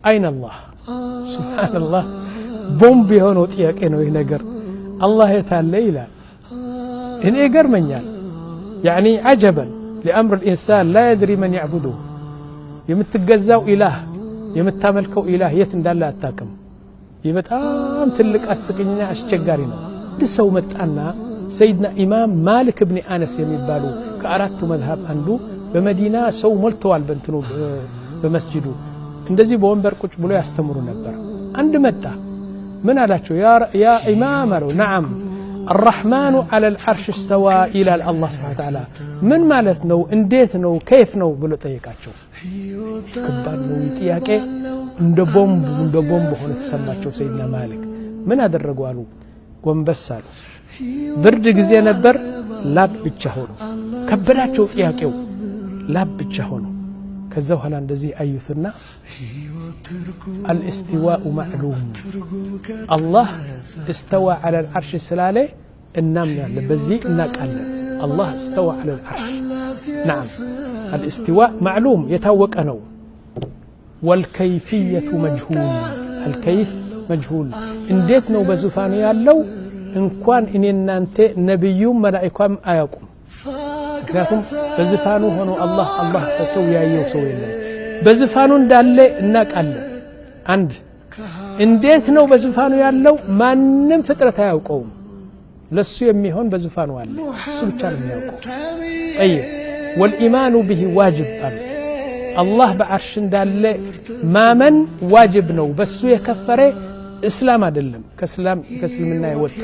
አይነ አላህ ሱብሃንአላህ ቦምብ የሆነው ጥያቄ ነው ይህ ነገር አላህ የታለ ይላል እኔ ገርመኛል يعني عجبا لأمر الإنسان لا يدري من يعبده የምትገዛው ኢላህ የምታመልከው ኢላህ የት እንዳለ አታውቅም ይህ በጣም ትልቅ አስቂኝና አስቸጋሪ ነው ሰው መጣና ሰይድና ኢማም ማሊክ ኢብኑ አነስ የሚባሉ ከአራቱ መዝሀብ አንዱ በመዲና ሰው ሞልተዋል በእንትኑ በመስጂዱ እንደዚህ በወንበር ቁጭ ብሎ ያስተምሩ ነበር አንድ መጣ ምን አላቸው ያ ኢማም አለው ነዓም الرحمن على العرش استوى إلى الله سبحانه وتعالى من ማለት ነው እንዴት ነው كيف ነው ብሎ ጠየቃቸው ከባድ ነው ጥያቄ እንደ ቦምብ ሆነ ተሰማቸው ሰይድና ማሊክ ምን አደረጉ አሉ ጎንበስ አሉ ብርድ ጊዜ ነበር ላብ ብቻ ሆኖ ከበዳቸው ጥያቄው ላብ ብቻ ሆኖ ከዛ በኋላ እንደዚህ አዩትና الاستواء معلوم الله استوى على العرش سلاله እናምናለ በዚህ እናቃለን الله استوى على العرش نعم الاستواء معلوم يتوقع ነው والكيفية مجهول الكيف مجهول እንዴት ነው በዙፋኑ ያለው እንኳን እኔና አንተ ነብዩም መላእክቱም አያውቁም ምክንያቱም በዙፋኑ ሆኖ አላህ ሰው ያየው ሰው የለም በዙፋኑ እንዳለ እናቃለን አንድ እንዴት ነው በዙፋኑ ያለው ማንንም ፍጥረት አያውቀውም ለሱ የሚሆን በዙፋኑ አለ እሱ ብቻ ነው የሚያውቀው አይ والإيمان به واجب الله بعرش እንዳለ ማመን ዋጅብ ነው በሱ የከፈረ እስላም አይደለም ከእስልምና ይወጣ